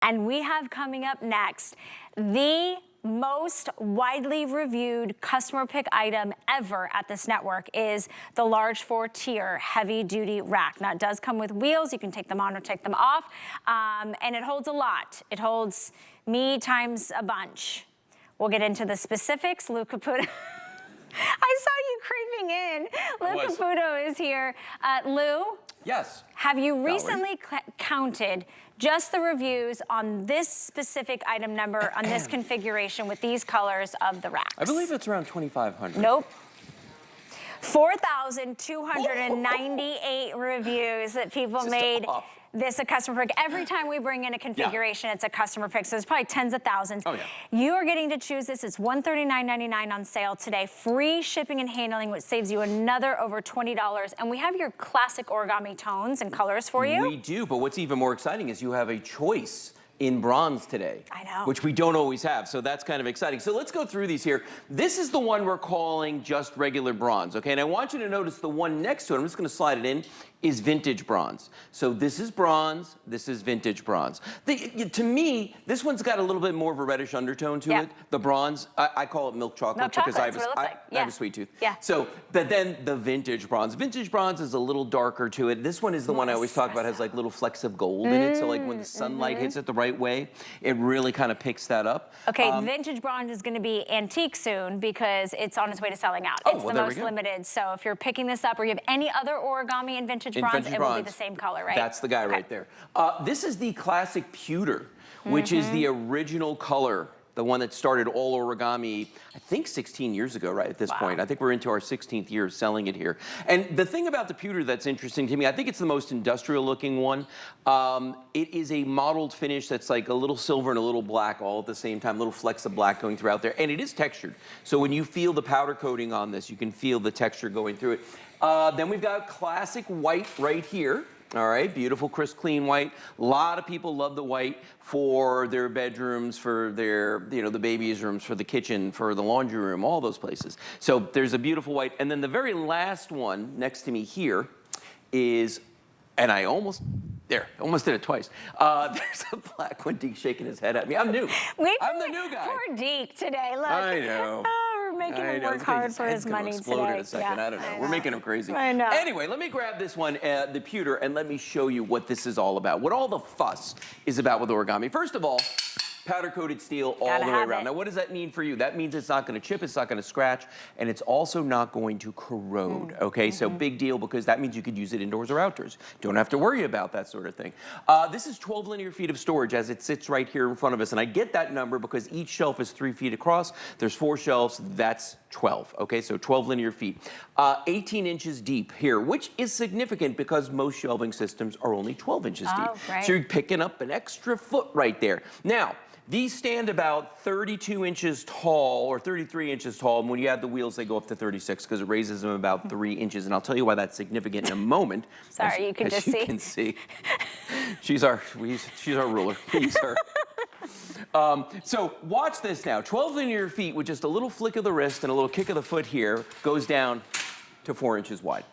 And we have coming up next, the most widely reviewed customer pick item ever at this network is the large 4-tier heavy-duty rack. Now, it does come with wheels. You can take them on or take them off, and it holds a lot. It holds me times a bunch. We'll get into the specifics. Lou Caputo. I saw you creeping in. Lou Caputo is here. Lou? Yes. Have you recently counted just the reviews on this specific item number, on this configuration with these colors of the racks? I believe it's around 2,500. Nope. 4,298 reviews that people made this a customer pick. Every time we bring in a configuration, it's a customer pick. So there's probably tens of thousands. Oh, yeah. You are getting to choose this. It's $139.99 on sale today. Free shipping and handling, which saves you another over $20. And we have your classic origami tones and colors for you. We do, but what's even more exciting is you have a choice in bronze today. I know. Which we don't always have, so that's kind of exciting. So let's go through these here. This is the one we're calling just regular bronze, okay? And I want you to notice the one next to it, I'm just gonna slide it in, is vintage bronze. So this is bronze, this is vintage bronze. To me, this one's got a little bit more of a reddish undertone to it. The bronze, I call it milk chocolate because I have a sweet tooth. Yeah. So, but then the vintage bronze. Vintage bronze is a little darker to it. This one is the one I always talk about, has like little flecks of gold in it. So like when the sunlight hits it the right way, it really kind of picks that up. Okay, vintage bronze is gonna be antique soon because it's on its way to selling out. It's the most limited. So if you're picking this up or you have any other origami in vintage bronze, it will be the same color, right? That's the guy right there. This is the classic pewter, which is the original color, the one that started all origami, I think 16 years ago, right at this point. I think we're into our 16th year selling it here. And the thing about the pewter that's interesting to me, I think it's the most industrial looking one. It is a mottled finish that's like a little silver and a little black all at the same time, little flecks of black going throughout there. And it is textured. So when you feel the powder coating on this, you can feel the texture going through it. Then we've got classic white right here. All right, beautiful, crisp, clean white. A lot of people love the white for their bedrooms, for their, you know, the baby's rooms, for the kitchen, for the laundry room, all those places. So there's a beautiful white. And then the very last one next to me here is, and I almost did it twice. There's a black one. Deke's shaking his head at me. I'm new. I'm the new guy. Poor Deke today, look. I know. We're making him work hard for his money today. In a second. I don't know. We're making him crazy. I know. Anyway, let me grab this one, the pewter, and let me show you what this is all about. What all the fuss is about with origami. First of all, powder-coated steel all the way around. Now, what does that mean for you? That means it's not going to chip, it's not going to scratch, and it's also not going to corrode, okay? So big deal, because that means you could use it indoors or outdoors. Don't have to worry about that sort of thing. This is 12 linear feet of storage as it sits right here in front of us, and I get that number because each shelf is 3 feet across. There's 4 shelves, that's 12, okay? So 12 linear feet. 18 inches deep here, which is significant because most shelving systems are only 12 inches deep. So you're picking up an extra foot right there. Now, these stand about 32 inches tall or 33 inches tall, and when you add the wheels, they go up to 36 because it raises them about 3 inches, and I'll tell you why that's significant in a moment. Sorry, you can just see. As you can see, she's our ruler. We use her. So watch this now. 12 linear feet with just a little flick of the wrist and a little kick of the foot here goes down to 4 inches wide.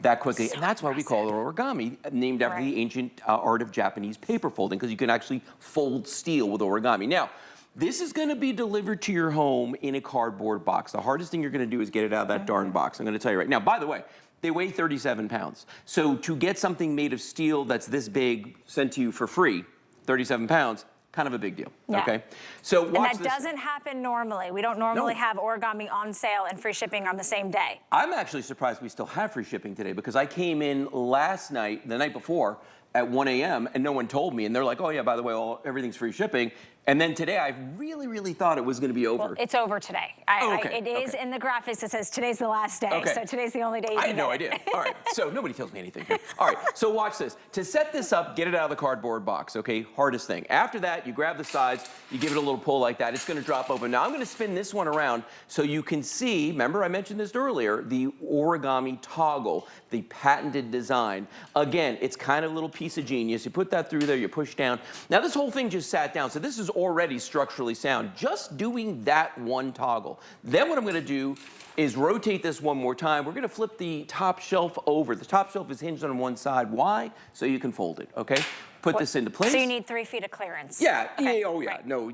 That quickly, and that's why we call it origami, named after the ancient art of Japanese paper folding, because you can actually fold steel with origami. Now, this is gonna be delivered to your home in a cardboard box. The hardest thing you're gonna do is get it out of that darn box. I'm gonna tell you right now. By the way, they weigh 37 pounds. So to get something made of steel that's this big sent to you for free, 37 pounds, kind of a big deal, okay? So watch and that doesn't happen normally. We don't normally have origami on sale and free shipping on the same day. I'm actually surprised we still have free shipping today because I came in last night, the night before, at 1 a.m. and no one told me, and they're like, oh yeah, by the way, everything's free shipping. And then today, I really, really thought it was going to be over. Well, it's over today. It is in the graphics. It says today's the last day. So today's the only day you can I had no idea. All right. So nobody tells me anything here. All right. So watch this. To set this up, get it out of the cardboard box, okay? Hardest thing. After that, you grab the sides, you give it a little pull like that. It's going to drop open. Now, I'm going to spin this one around so you can see, remember I mentioned this earlier, the origami toggle, the patented design. Again, it's kind of a little piece of genius. You put that through there, you push down. Now, this whole thing just sat down. So this is already structurally sound, just doing that one toggle. Then what I'm gonna do is rotate this one more time. We're gonna flip the top shelf over. The top shelf is hinged on one side. Why? So you can fold it, okay? put this into place. So you need 3 feet of clearance. Yeah, Okay. oh yeah, Right. no,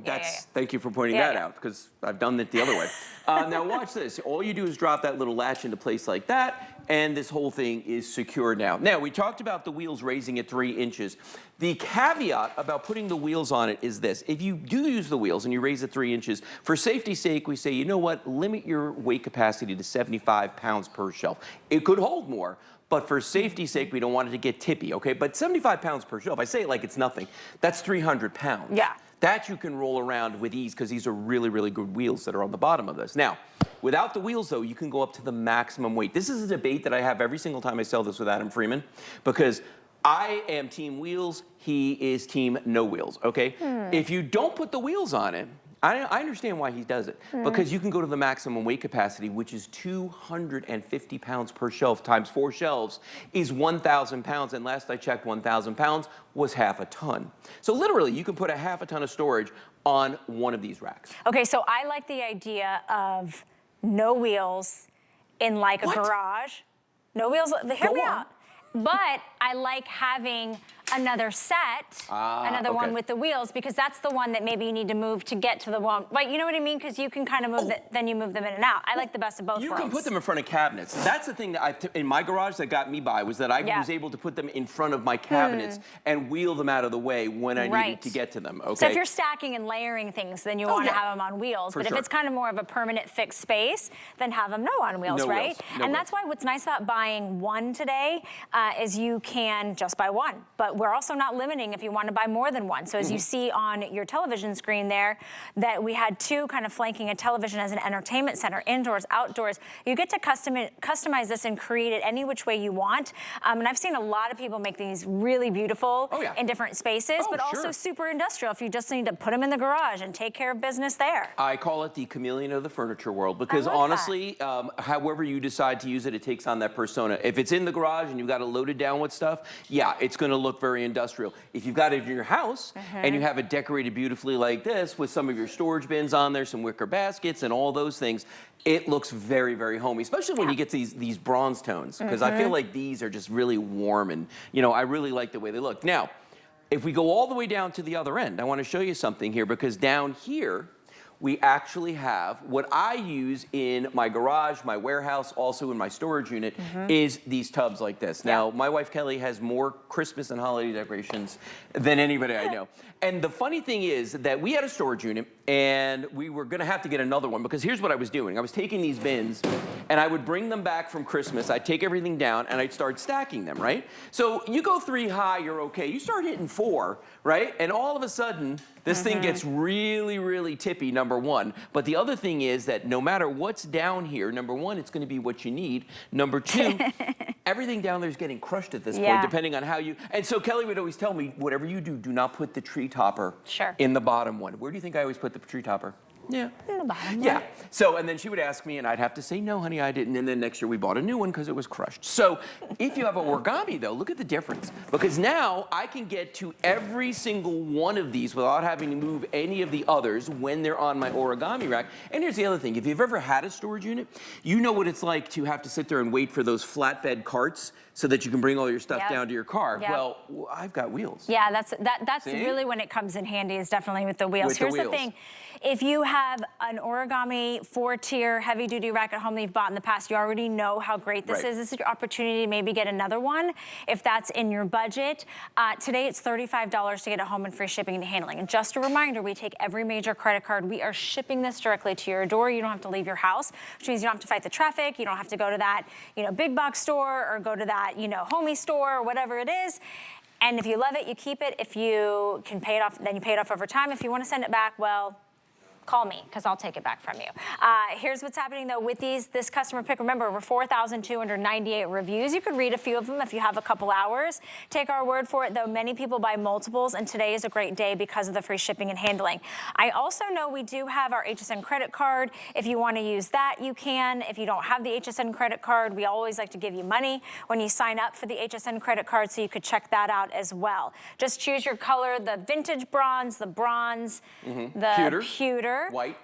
thank you for pointing Yeah, that yeah. out, because I've done it the other way. Now watch this. All you do is drop that little latch into place like that, and this whole thing is secure now. Now, we talked about the wheels raising at 3 inches. The caveat about putting the wheels on it is this. If you do use the wheels and you raise it 3 inches, for safety's sake, we say, you know what, limit your weight capacity to 75 pounds per shelf. It could hold more, but for safety's sake, we don't want it to get tippy, okay? But 75 pounds per shelf, I say it like it's nothing. That's 300 pounds. Yeah. That you can roll around with ease, because these are really, really good wheels that are on the bottom of this. Now, without the wheels though, you can go up to the maximum weight. This is a debate that I have every single time I sell this with Adam Freeman, because I am team wheels, he is team no wheels, okay? If you don't put the wheels on it, I understand why he does it, because you can go to the maximum weight capacity, which is 250 pounds per shelf times 4 shelves is 1,000 pounds. And last I checked, 1,000 pounds was half a ton. So literally, you can put a half a ton of storage on one of these racks. Okay, so I like the idea of no wheels in like a garage. No wheels, hear me out. But I like having another set, another one with the wheels, because that's the one that maybe you need to move to get to the one. Like, you know what I mean? Because you can kind of move it, then you move them in and out. I like the best of both worlds. You can put them in front of cabinets. That's the thing that in my garage that got me by, was that I was able to put them in front of my cabinets and wheel them out of the way when I needed to get to them, okay? So if you're stacking and layering things, then you want to have them on wheels. But if it's kind of more of a permanent fixed space, then have them on wheels, right? And that's why what's nice about buying one today is you can just buy one. But we're also not limiting if you want to buy more than one. So as you see on your television screen there, that we had 2 kind of flanking a television as an entertainment center, indoors, outdoors. You get to customize this and create it any which way you want. And I've seen a lot of people make these really beautiful in different spaces, but also super industrial if you just need to put them in the garage and take care of business there. I call it the chameleon of the furniture world, because honestly, however you decide to use it, it takes on that persona. If it's in the garage and you've got it loaded down with stuff, yeah, it's going to look very industrial. If you've got it in your house and you have it decorated beautifully like this with some of your storage bins on there, some wicker baskets and all those things, it looks very, very homey, especially when you get these bronze tones, because I feel like these are just really warm, and you know, I really like the way they look. Now, if we go all the way down to the other end, I want to show you something here, because down here we actually have what I use in my garage, my warehouse, also in my storage unit, is these tubs like this. Now, my wife Kelly has more Christmas and holiday decorations than anybody I know. And the funny thing is that we had a storage unit, and we were gonna have to get another one, because here's what I was doing. I was taking these bins, and I would bring them back from Christmas. I'd take everything down, and I'd start stacking them, right? So you go 3 high, you're okay. You start hitting 4, right? And all of a sudden, this thing gets really, really tippy, number one. But the other thing is that no matter what's down here, number one, it's gonna be what you need. Number 2, everything down there is getting crushed at this point, depending on how you, and so Kelly would always tell me, whatever you do, do not put the tree topper in the bottom one. Where do you think I always put the tree topper? In the bottom. Yeah. So, and then she would ask me, and I'd have to say, no, honey, I didn't. And then next year we bought a new one because it was crushed. So if you have an Origami, though, look at the difference. Because now I can get to every single one of these without having to move any of the others when they're on my Origami rack. And here's the other thing. If you've ever had a storage unit, you know what it's like to have to sit there and wait for those flatbed carts so that you can bring all your stuff down to your car. Well, I've got wheels. Yeah, that's really when it comes in handy, is definitely with the wheels. Here's the thing. If you have an Origami 4-tier heavy-duty rack at home that you've bought in the past, you already know how great this is. This is your opportunity to maybe get another one if that's in your budget. Today, it's $35 to get it home and free shipping and handling. And just a reminder, we take every major credit card. We are shipping this directly to your door. You don't have to leave your house, which means you don't have to fight the traffic. You don't have to go to that, big box store, or go to that, homey store, or whatever it is. And if you love it, you keep it. If you can pay it off, then you pay it off over time. If you want to send it back, well, call me, because I'll take it back from you. Here's what's happening though with this customer pick. Remember, over 4,298 reviews. You could read a few of them if you have a couple hours. Take our word for it though, many people buy multiples, and today is a great day because of the free shipping and handling. I also know we do have our HSN credit card. If you want to use that, you can. If you don't have the HSN credit card, we always like to give you money when you sign up for the HSN credit card, so you could check that out as well. Just choose your color, the vintage bronze, the bronze, the pewter,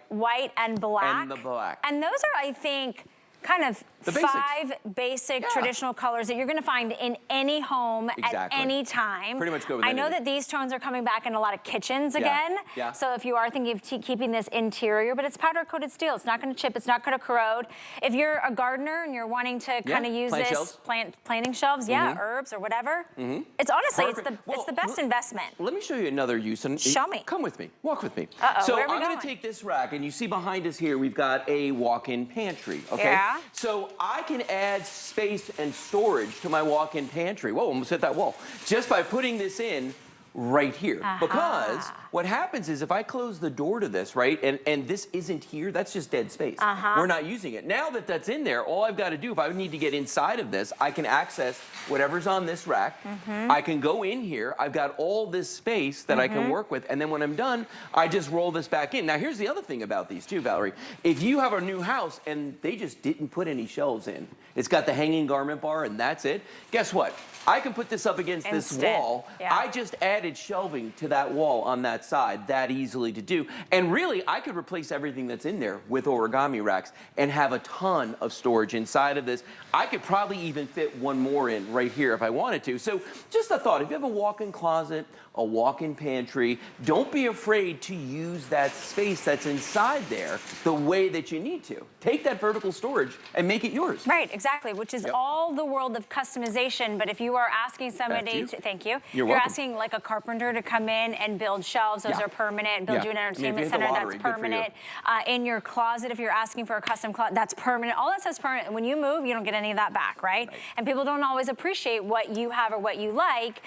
white and black. And the black. And those are, I think, kind of The basics. 5 basic traditional colors that you're gonna find in any home at any time. Pretty much go with I know anything. that these tones are coming back in a lot of kitchens again. Yeah. So if you are thinking of keeping this interior, but it's powder coated steel. It's not gonna chip, it's not gonna corrode. If you're a gardener and you're wanting to kind of use this, planting shelves, herbs or whatever. It's honestly, it's the best investment. Let me show you another use. And show me. Come with me, walk with me. So I'm gonna take this rack, and you see behind us here, we've got a walk-in pantry, okay? Yeah. So I can add space and storage to my walk-in pantry. Whoa, almost hit that wall. Just by putting this in right here. Because what happens is if I close the door to this, right, and this isn't here, that's just dead space. We're not using it. Now that that's in there, all I've got to do, if I need to get inside of this, I can access whatever's on this rack. I can go in here. I've got all this space that I can work with, and then when I'm done, I just roll this back in. Now, here's the other thing about these too, Valerie. If you have a new house and they just didn't put any shelves in, it's got the hanging garment bar and that's it, guess what? I can put this up against this wall. I just added shelving to that wall on that side, that easily to do. And really, I could replace everything that's in there with origami racks and have a ton of storage inside of this. I could probably even fit one more in right here if I wanted to. So just a thought, if you have a walk-in closet, a walk-in pantry, don't be afraid to use that space that's inside there the way that you need to. Take that vertical storage and make it yours. Right, exactly, which is all the world of customization. But if you are asking somebody to, thank you, you're asking like a carpenter to come in and build shelves, those are permanent, build you an entertainment center, that's permanent. In your closet, if you're asking for a custom closet, that's permanent. All that stuff's permanent. When you move, you don't get any of that back, right? And people don't always appreciate what you have or what you like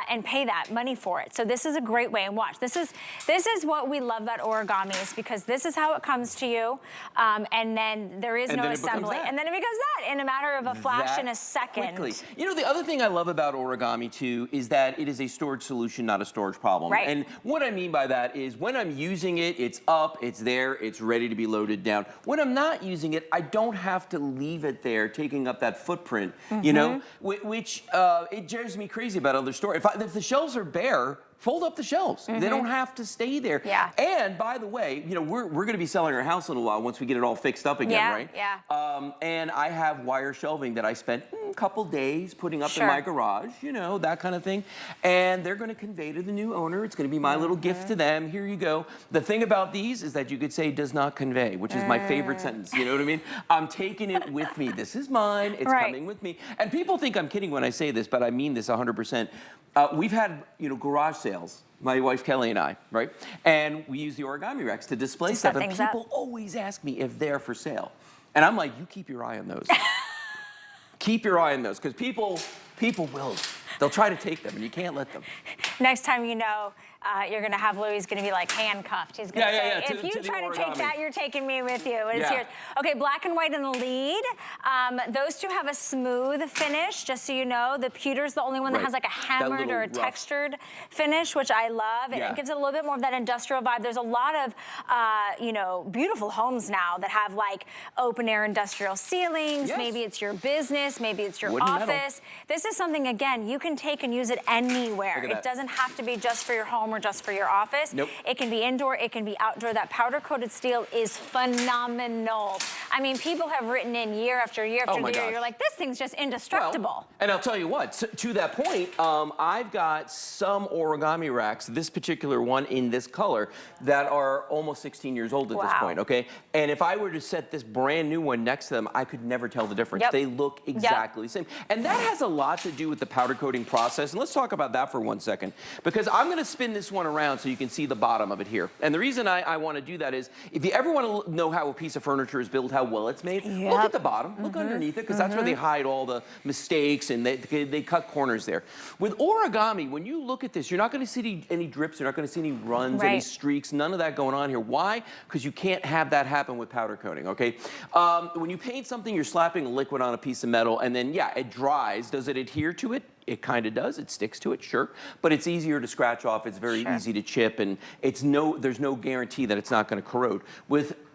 and pay that money for it. So this is a great way, and watch. This is what we love about origami, is because this is how it comes to you, and then there is no assembly. And then it becomes that in a matter of a flash in a second. Quickly. You know, the other thing I love about origami too is that it is a storage solution, not a storage problem. Right. And what I mean by that is when I'm using it, it's up, it's there, it's ready to be loaded down. When I'm not using it, I don't have to leave it there taking up that footprint, you know, which it drives me crazy about other storage. If the shelves are bare, fold up the shelves. They don't have to stay there. And by the way, you know, we're going to be selling our house in a while once we get it all fixed up again, right? And I have wire shelving that I spent a couple days putting up in my garage, you know, that kind of thing. And they're going to convey to the new owner. It's going to be my little gift to them. Here you go. The thing about these is that you could say does not convey, which is my favorite sentence. You know what I mean? I'm taking it with me. This is mine. It's coming with me. And people think I'm kidding when I say this, but I mean this 100%. We've had, you know, garage sales, my wife Kelly and I, right? And we use the origami racks to display stuff, and people always ask me if they're for sale. And I'm like, you keep your eye on those. Keep your eye on those, because people will. They'll try to take them, and you can't let them. Next time you know, you're going to have Louis going to be like handcuffed. He's going to say, if you try to take that, you're taking me with you. It's yours. Okay, black and white in the lead. Those two have a smooth finish, just so you know. The pewter's the only one that has like a hammered or a textured finish, which I love. It gives it a little bit more of that industrial vibe. There's a lot of, you know, beautiful homes now that have like open air industrial ceilings. Maybe it's your business. Maybe it's your office. This is something, again, you can take and use it anywhere. It doesn't have to be just for your home or just for your office. It can be indoor, it can be outdoor. That powder coated steel is phenomenal. I mean, people have written in year after year after year. You're like, this thing's just indestructible. Well, and I'll tell you what, to that point, I've got some origami racks, this particular one in this color, that are almost 16 years old at this point, okay? And if I were to set this brand new one next to them, I could never tell the difference. They look exactly the same. And that has a lot to do with the powder coating process. And let's talk about that for 1 second, because I'm gonna spin this one around so you can see the bottom of it here. And the reason I wanna do that is, if you ever wanna know how a piece of furniture is built, how well it's made, look at the bottom, look underneath it, because that's where they hide all the mistakes and they cut corners there. With origami, when you look at this, you're not gonna see any drips, you're not gonna see any runs, any streaks, none of that going on here. Why? Because you can't have that happen with powder coating, okay? When you paint something, you're slapping a liquid on a piece of metal, and then, it dries. Does it adhere to it? It kind of does. It sticks to it, sure, but it's easier to scratch off. It's very easy to chip, and there's no guarantee that it's not going to corrode.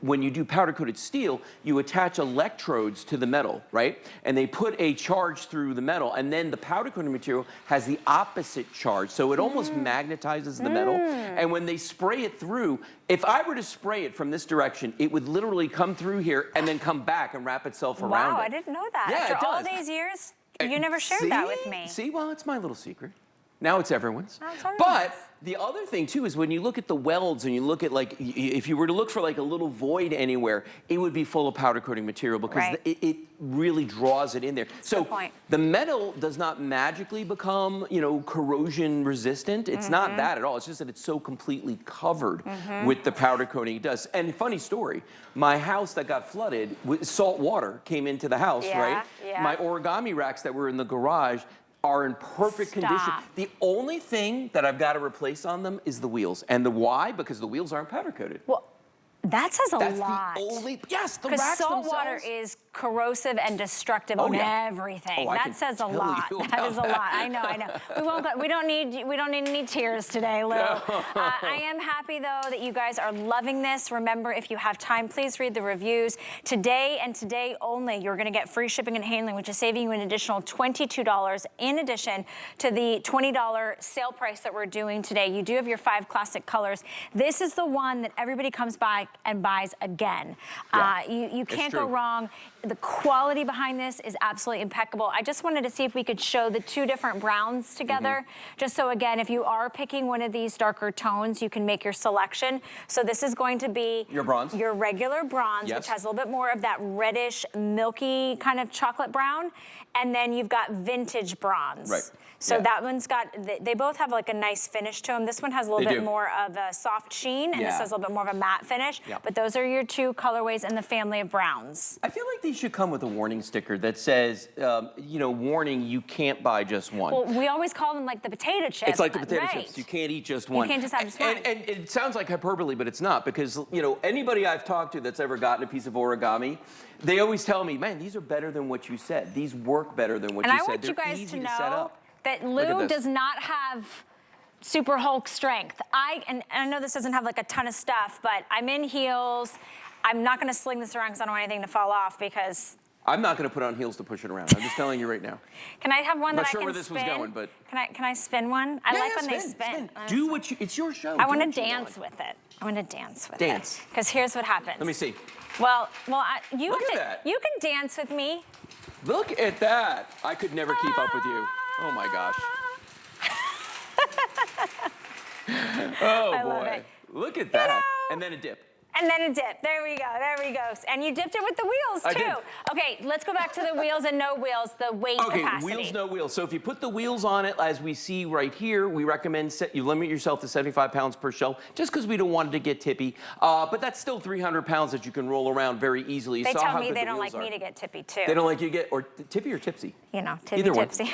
When you do powder-coated steel, you attach electrodes to the metal, right? And they put a charge through the metal, and then the powder-coated material has the opposite charge, so it almost magnetizes the metal. And when they spray it through, if I were to spray it from this direction, it would literally come through here and then come back and wrap itself around it. Wow, I didn't know that. Yeah, After all these years, you never shared that with me. See, well, it's my little secret. Now it's everyone's. Now it's everyone's. But the other thing too is when you look at the welds and you look at like, if you were to look for like a little void anywhere, it would be full of powder coating material because it really draws it in there. So the metal does not magically become, you know, corrosion resistant. It's not that at all. It's just that it's so completely covered with the powder coating it does. And funny story, my house that got flooded, salt water came into the house, right? Yeah. My origami racks that were in the garage are in perfect condition. The only thing that I've got to replace on them is the wheels. And the why? Because the wheels aren't powder coated. Well, that says a lot. That's the only, yes, the racks because salt water is corrosive and destructive on everything. That says a lot. That is a lot. I know. We won't go, we don't need any tears today, Lou. No. I am happy though that you guys are loving this. Remember, if you have time, please read the reviews. Today and today only, you're going to get free shipping and handling, which is saving you an additional $22 in addition to the $20 sale price that we're doing today. You do have your 5 classic colors. This is the one that everybody comes by and buys again. You can't go wrong. The quality behind this is absolutely impeccable. I just wanted to see if we could show the 2 different browns together. Just so again, if you are picking one of these darker tones, you can make your selection. So this is going to be your bronze, your regular bronze, which has a little bit more of that reddish, milky kind of chocolate brown. And then you've got vintage bronze. So that one's got, they both have like a nice finish to them. This one has a little bit more of a soft sheen, and this has a little bit more of a matte finish. But those are your 2 colorways in the family of browns. I feel like these should come with a warning sticker that says, you know, warning, you can't buy just one. Well, we always call them like the potato chips. It's like the potato chips. You can't eat just one. You can't just have just one. And it sounds like hyperbole, but it's not, because, you know, anybody I've talked to that's ever gotten a piece of origami, they always tell me, man, these are better than what you said. These work better than what you said. And I want you guys to know that Lou does not have super Hulk strength. And I know this doesn't have like a ton of stuff, but I'm in heels. I'm not gonna sling this around because I don't want anything to fall off because... I'm not gonna put on heels to push it around. I'm just telling you right now. Can I have one that I can spin? I'm not sure where this was going, but... Can I spin one? I like when they spin. Do what you, it's your show. I wanna dance with it. I wanna dance with it. Because here's what happens. Let me see. Well, you can dance with me. Look at that. I could never keep up with you. Oh my gosh. Oh boy. Look at that. And then a dip. And then a dip. There we go. There we go. And you dipped it with the wheels too. Okay, let's go back to the wheels and no wheels, the weight capacity. Wheels, no wheels. So if you put the wheels on it, as we see right here, we recommend you limit yourself to 75 pounds per shelf, just because we don't want it to get tippy. But that's still 300 pounds that you can roll around very easily. They tell me they don't like me to get tippy too. They don't like you to get, or tippy or tipsy? You know, tippy, tipsy.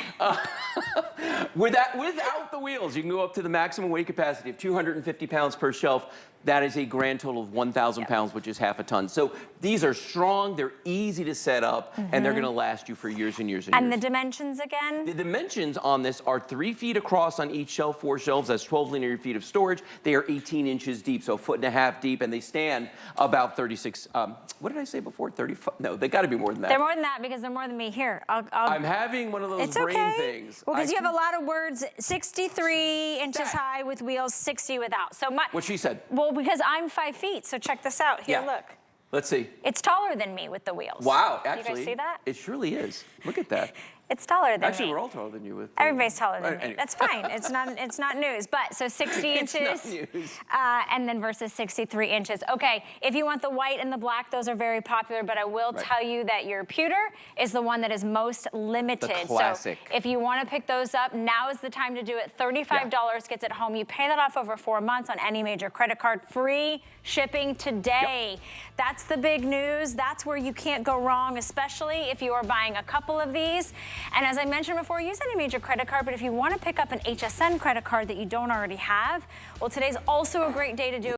Without the wheels, you can go up to the maximum weight capacity of 250 pounds per shelf. That is a grand total of 1,000 pounds, which is half a ton. So these are strong, they're easy to set up, and they're gonna last you for years and years and years. And the dimensions again? The dimensions on this are 3 feet across on each shelf, 4 shelves. That's 12 linear feet of storage. They are 18 inches deep, so 1.5 feet deep, and they stand about 36, what did I say before? 35? No, they gotta be more than that. They're more than that because they're more than me. Here, I'm having one of those brain things. Well, because you have a lot of words, 63 inches high with wheels, 60 without. So what she said. Well, because I'm 5 feet, so check this out. Here, look. Let's see. It's taller than me with the wheels. Wow, actually. You guys see that? It surely is. Look at that. It's taller than me. Actually, we're all taller than you with. Everybody's taller than me. Anyway. That's fine. It's not news. But so 60 inches. It's not news. And then versus 63 inches. Okay, if you want the white and the black, those are very popular. But I will tell you that your pewter is the one that is most limited. The classic. So if you want to pick those up, now is the time to do it. $35 gets it home. You pay that off over 4 months on any major credit card. Free shipping today. That's the big news. That's where you can't go wrong, especially if you are buying a couple of these. And as I mentioned before, use any major credit card, but if you want to pick up an HSN credit card that you don't already have, well, today's also a great day to do it.